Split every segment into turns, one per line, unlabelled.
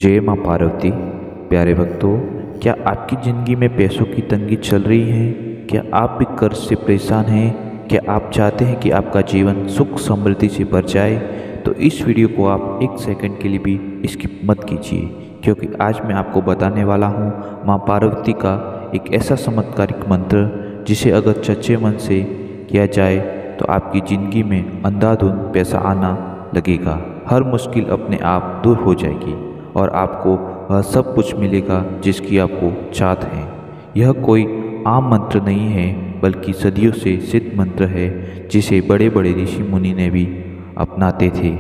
जय माँ पार्वती। प्यारे भक्तों, क्या आपकी ज़िंदगी में पैसों की तंगी चल रही है? क्या आप भी कर्ज से परेशान हैं? क्या आप चाहते हैं कि आपका जीवन सुख समृद्धि से भर जाए? तो इस वीडियो को आप एक सेकंड के लिए भी स्किप मत कीजिए, क्योंकि आज मैं आपको बताने वाला हूँ माँ पार्वती का एक ऐसा चमत्कारिक मंत्र जिसे अगर सच्चे मन से किया जाए तो आपकी ज़िंदगी में अंधाधुंध पैसा आना लगेगा। हर मुश्किल अपने आप दूर हो जाएगी और आपको वह सब कुछ मिलेगा जिसकी आपको चाहत है। यह कोई आम मंत्र नहीं है, बल्कि सदियों से सिद्ध मंत्र है जिसे बड़े बड़े ऋषि मुनि ने भी अपनाते थे।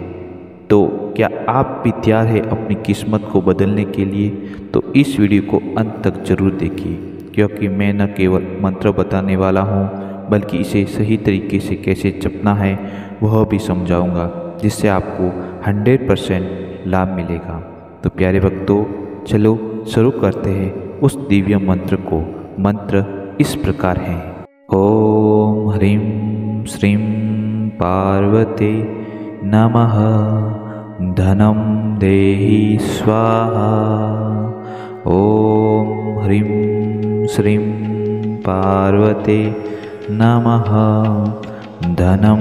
तो क्या आप भी तैयार है अपनी किस्मत को बदलने के लिए? तो इस वीडियो को अंत तक जरूर देखिए, क्योंकि मैं न केवल मंत्र बताने वाला हूँ, बल्कि इसे सही तरीके से कैसे जपना है वह भी समझाऊंगा, जिससे आपको 100% लाभ मिलेगा। तो प्यारे भक्तों, चलो शुरू करते हैं उस दिव्य मंत्र को। मंत्र इस प्रकार है। ओम ह्रीं श्रीं पार्वती नमः। धनं देहि स्वाहा। ओम ह्रीं श्रीं पार्वती नमः। धनं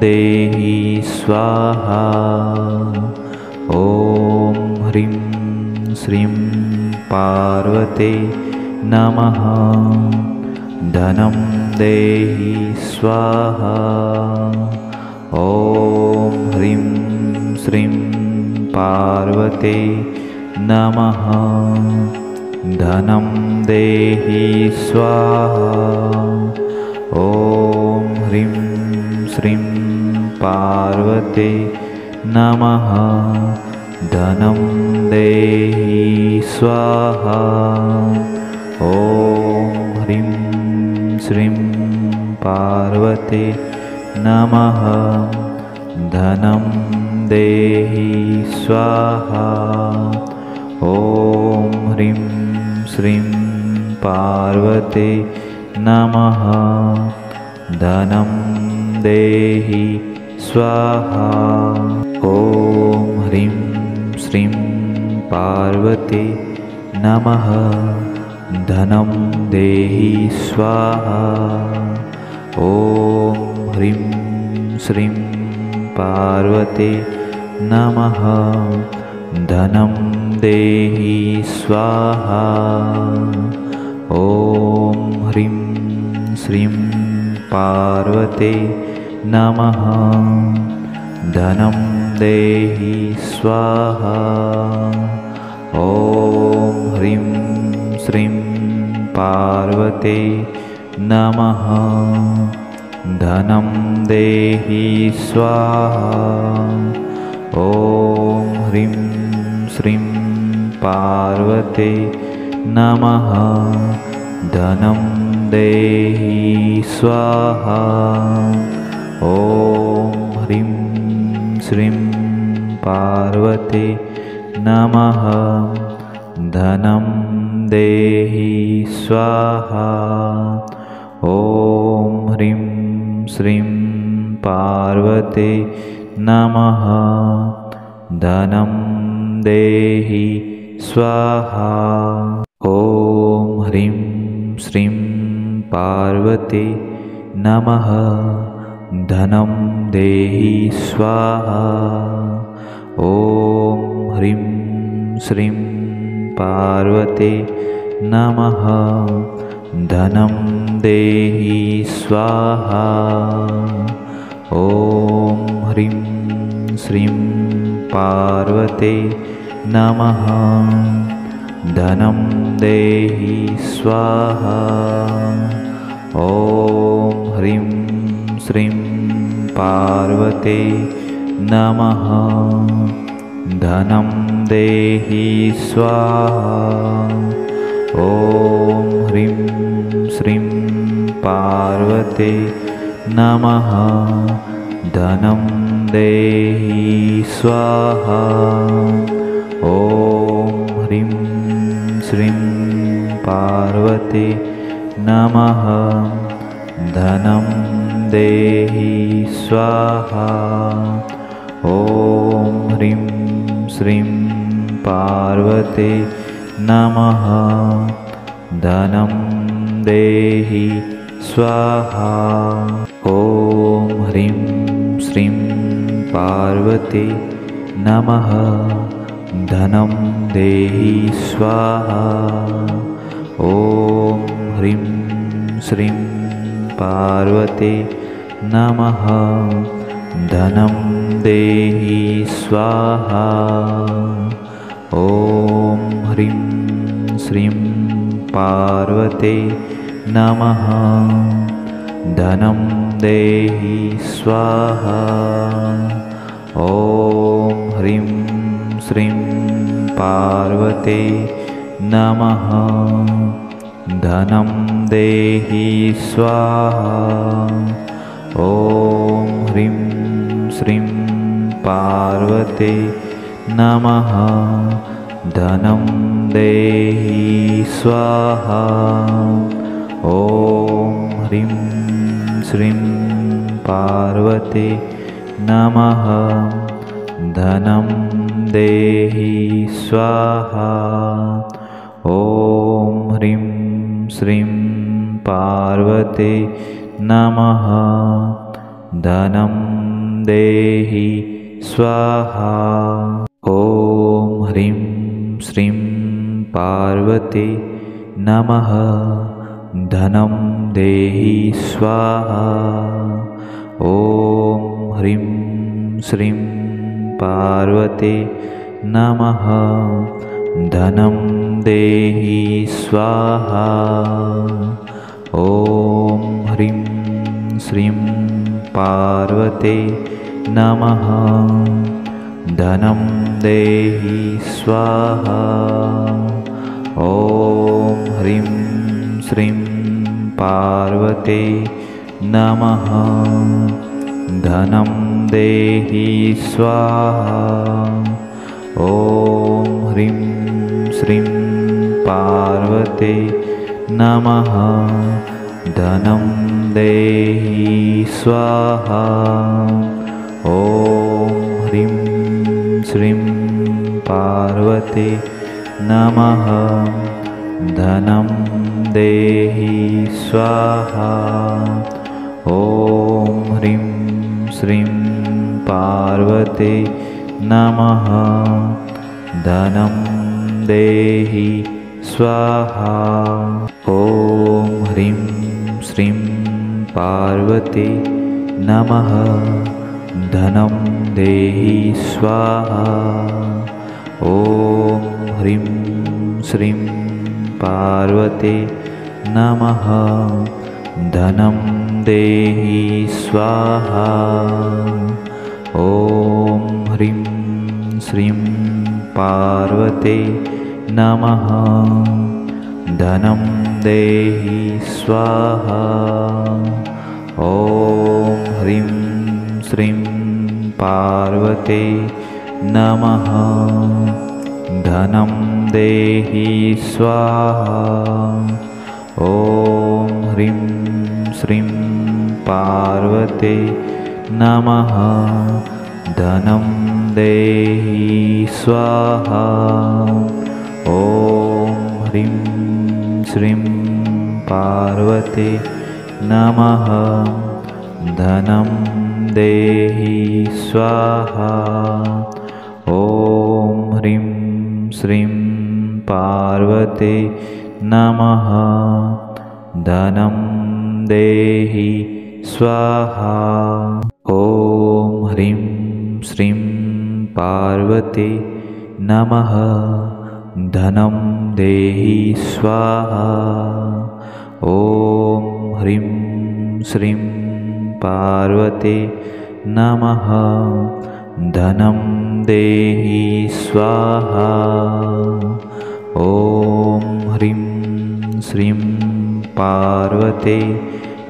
देहि स्वाहा। ओम ह्रीं श्रीं पार्वती नमः। धनं देहि स्वाहा। ओम ह्रीं श्रीं पार्वती नमः। धनं देहि स्वाहा। ओम ह्रीं श्रीं पार्वती नमः। धनं देहि स्वाहा। ओम ह्रीं श्रीं पार्वती नमः। धनं देहि स्वाहा। ओम ह्रीं श्रीं पार्वती नमः। धनं देहि स्वाहा। ओम ह्रीं श्रीं पार्वती नमः। धनं देहि स्वाहा। ओम ह्रीं श्रीं पार्वती नमः। धनं देहि स्वाहा। ओम ह्रीं श्रीं पार्वती नमः। धनं देहि स्वाहा। ओम ह्रीं श्रीं पार्वती नमः। धनं देहि स्वाहा। ओम ह्रीं श्रीं पार्वती नमः। धनं देहि स्वाहा। ओम ह्रीं श्रीं पार्वती नमः। धनं देहि स्वाहा। ओम ह्रीं श्रीं पार्वती नमः। धनं देहि स्वाहा। ओम ह्रीं श्रीं पार्वती नमः। धनं देहि स्वाहा। ओम ह्रीं श्रीं पार्वती नमः। धनं देहि स्वाहा। ओम ह्रीं श्रीं पार्वती नमः। धनं देहि स्वाहा। ओम ह्रीं श्रीं पार्वती नमः। धनं देहि स्वाहा। ओम ह्रीं श्रीं पार्वती नमः। धनं देहि स्वाहा। ओम ह्रीं श्रीं पार्वती नमः। धनं देहि स्वाहा। ओम ह्रीं श्रीं पार्वते नमः। धनं देहि स्वाहा। ॐ ह्रीं श्रीं पार्वते नमः। धनं देहि स्वाहा। ॐ ह्रीं श्रीं पार्वते नमः। धनं देहि स्वाहा। ॐ ह्रीं श्रीं पार्वते नमः। धनं देहि स्वाहा। ॐ ह्रीं श्रीं पार्वते नमः। धनं देहि स्वाहा। ॐ ह्रीं श्रीं पार्वते नमः। धनं देहि स्वाहा। ॐ ह्रीं श्रीं पार्वते नमः। धनं देहि स्वाहा। ॐ ह्रीं श्रीं पार्वते नमः। धनं देहि स्वाहा। ॐ ह्रीं श्रीं पार्वते नमः। धनं देहि स्वाहा। ॐ ह्रीं श्रीं पार्वते नमः। धनं देहि स्वाहा। ॐ ह्रीं श्रीं पार्वते नमः। धनं देहि स्वाहा। ॐ ह्रीं श्रीं पार्वते नमः। धनं देहि स्वाहा। ॐ ह्रीं श्रीं पार्वते नमः। धनं देहि स्वाहा। ॐ ह्रीं श्रीं पार्वते नमः। धनं देहि स्वाहा। ॐ ह्रीं श्रीं पार्वते नमः। धनं देहि स्वाहा। ॐ ह्रीं श्रीं पार्वते नमः। धनं देहि स्वाहा। ॐ ह्रीं श्रीं पार्वते नमः। धनं देहि स्वाहा। ॐ ह्रीं श्रीं पार्वते नमः। धनं देहि स्वाहा। ॐ ह्रीं श्रीं पार्वते नमः। धनं देहि स्वाहा। ॐ ह्रीं श्रीं पार्वते नमः। धनं देहि स्वाहा। ॐ ह्रीं श्रीं पार्वते नमः। धनं देहि स्वाहा। ॐ ह्रीं श्रीं पार्वते नमः। धनं देहि स्वाहा। ॐ ह्रीं श्रीं पार्वते नमः। धनं देहि स्वाहा। ॐ ह्रीं श्रीं पार्वते नमः। धनं देहि स्वाहा। ॐ ह्रीं श्रीं पार्वते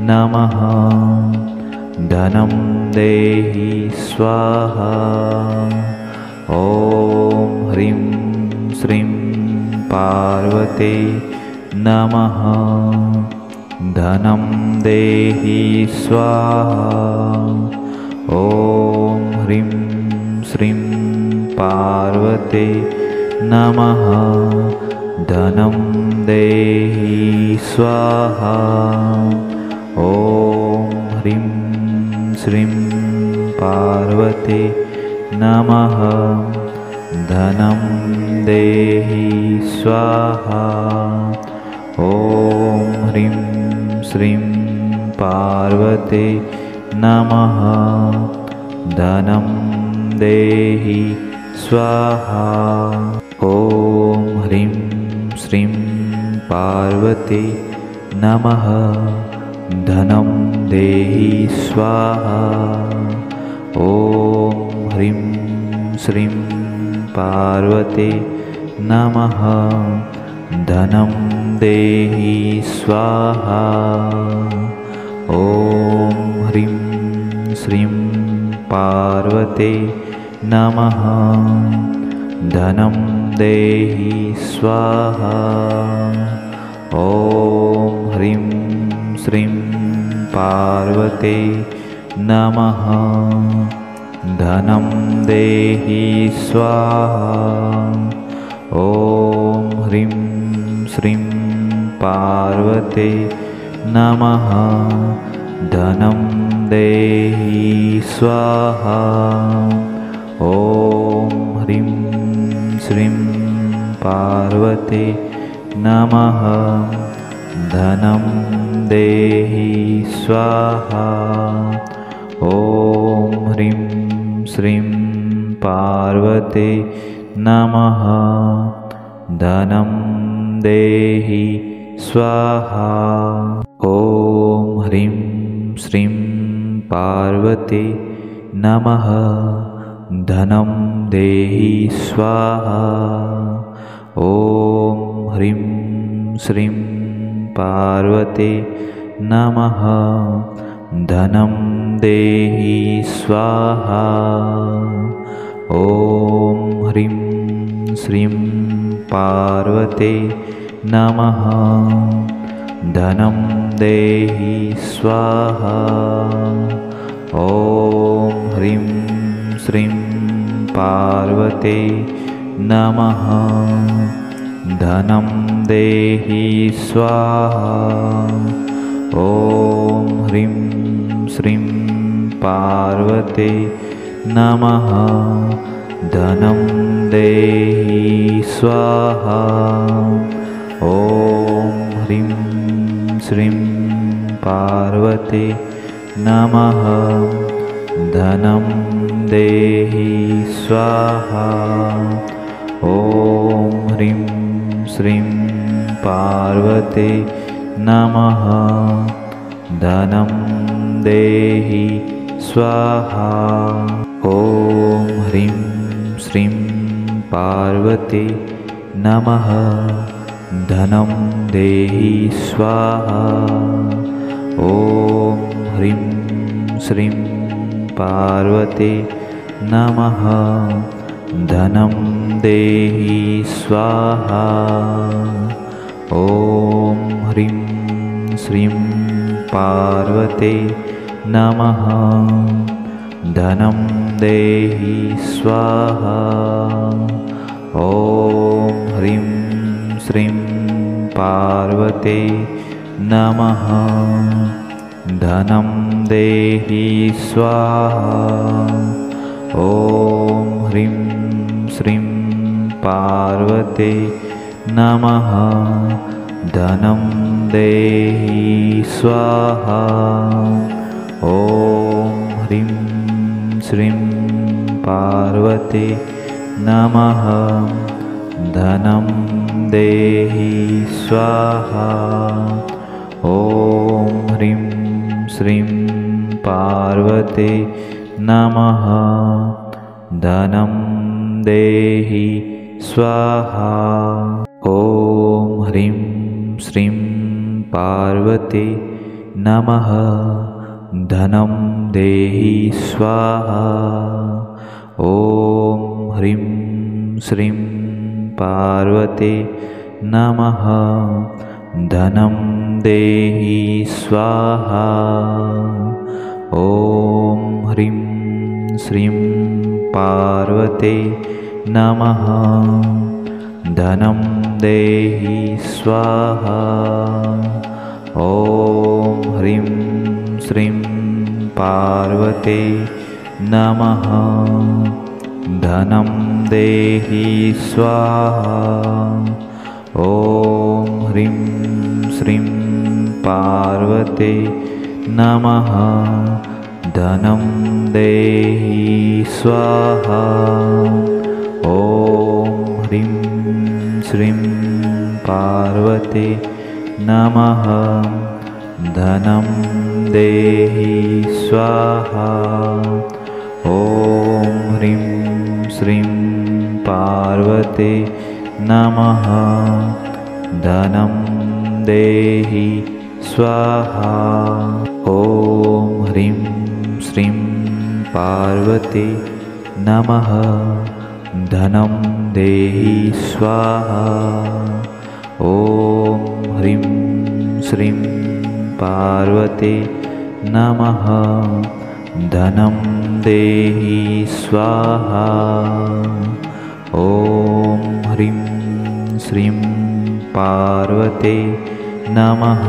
नमः। धनं देहि स्वाहा। ॐ ह्रीं श्रीं पार्वते नमः। धनं देहि स्वाहा। ॐ ह्रीं श्रीं पार्वते नमः। धनं देहि स्वाहा। ॐ ह्रीं श्रीं पार्वते नमः। धनं देहि स्वाहा। ॐ ह्रीं श्रीं पार्वते नमः। धनं देहि स्वाहा। ॐ ह्रीं श्रीं पार्वते नमः। धनं देहि स्वाहा। ॐ ह्रीं श्रीं पार्वते नमः। धनं देहि स्वाहा। ॐ ह्रीं श्रीं पार्वते नमः। धनं देहि स्वाहा। ॐ ह्रीं श्रीं पार्वते नमः। धनं देहि स्वाहा। ॐ ह्रीं श्रीं पार्वते नमः। धनं देहि स्वाहा। ॐ ह्रीं श्रीं पार्वते नमः। धनं देहि स्वाहा। ॐ ह्रीं श्रीं पार्वते नमः। धनं देहि स्वाहा। ॐ ह्रीं श्रीं पार्वते नमः। धनं देहि स्वाहा। ॐ ह्रीं श्रीं पार्वते नमः। धनं देहि स्वाहा। ॐ ह्रीं श्रीं पार्वते नमः। धनं देहि स्वाहा। ॐ ह्रीं श्रीं पार्वते नमः। धनं देहि स्वाहा। ॐ ह्रीं श्रीं पार्वते नमः। धनं देहि स्वाहा। ॐ ह्रीं श्रीं पार्वते नमः। धनं देहि स्वाहा। ॐ ह्रीं श्रीं पार्वते नमः। धनं देहि स्वाहा। ॐ ह्रीं श्रीं पार्वते नमः। धनं देहि स्वाहा। ॐ ह्रीं श्रीं पार्वते नमः। धनं देहि स्वाहा। ॐ ह्रीं श्रीं पार्वते नमः। धनं देहि स्वाहा। ॐ ह्रीं श्रीं पार्वते नमः। धनं देहि स्वाहा। ॐ ह्रीं श्रीं पार्वते नमः। धनं देहि स्वाहा। ॐ ह्रीं श्रीं पार्वते नमः। धनं देहि स्वाहा। ॐ ह्रीं श्रीं पार्वते नमः। धनं देहि स्वाहा। ॐ ह्रीं श्रीं पार्वते नमः। धनं देहि स्वाहा। ॐ ह्रीं श्रीं पार्वते नमः। धनं देहि स्वाहा। ॐ ह्रीं श्रीं पार्वते नमः। धनं देहि स्वाहा। ॐ ह्रीं श्रीं पार्वते नमः। धनं देहि स्वाहा। ॐ ह्रीं श्रीं पार्वते नमः। धनं देहि स्वाहा। ॐ ह्रीं श्रीं पार्वते नमः। धनं देहि स्वाहा। ॐ ह्रीं श्रीं पार्वते नमः। धनं देहि स्वाहा। ॐ ह्रीं श्रीं पार्वते नमः। धनं देहि स्वाहा। ॐ ह्रीं श्रीं पार्वते नमः। धनं देहि स्वाहा। ॐ ह्रीं श्रीं पार्वते नमः।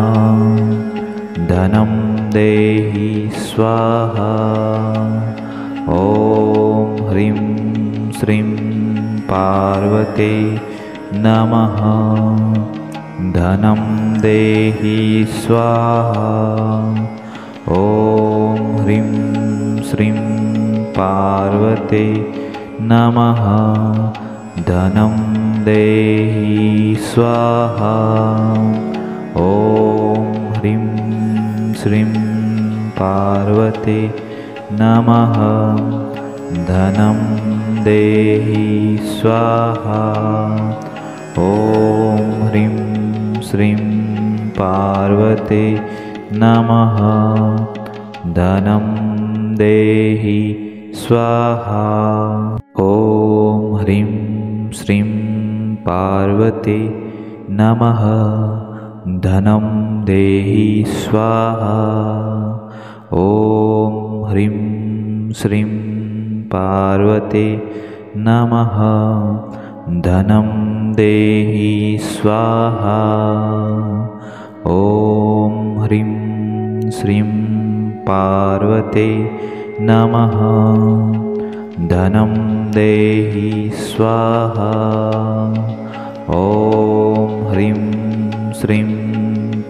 धनं देहि स्वाहा। ॐ ह्रीं श्रीं पार्वते नमः। धनं देहि स्वाहा। ॐ ह्रीं श्रीं पार्वते नमः। धनं देहि स्वाहा। ॐ ह्रीं श्रीं पार्वते नमः। धनं देहि स्वाहा। ॐ ह्रीं श्रीं पार्वते नमः। धनं देहि स्वाहा। ॐ ह्रीं श्रीं पार्वते नमः। धनं देहि स्वाहा। ॐ ह्रीं श्रीं पार्वते नमः। धनं देहि स्वाहा। ॐ ह्रीं श्रीं पार्वते नमः। धनं देहि स्वाहा। ॐ ह्रीं श्रीं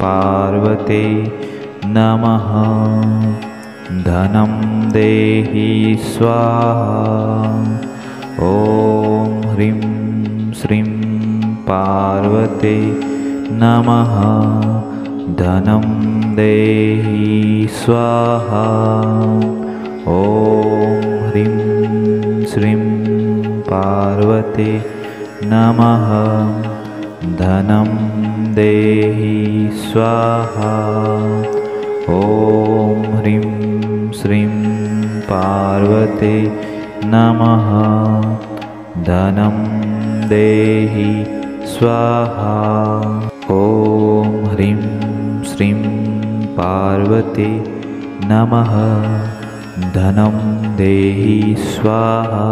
पार्वते नमः। धनं देहि स्वाहा। ॐ ह्रीं श्रीं पार्वते नमः। धनं देहि स्वाहा। ॐ ह्रीं श्रीं पार्वते नमः। धनं देहि स्वाहा। ॐ ह्रीं श्रीं पार्वते नमः। धनं देहि स्वाहा। ॐ ह्रीं श्रीं पार्वते नमः। धनं देहि स्वाहा।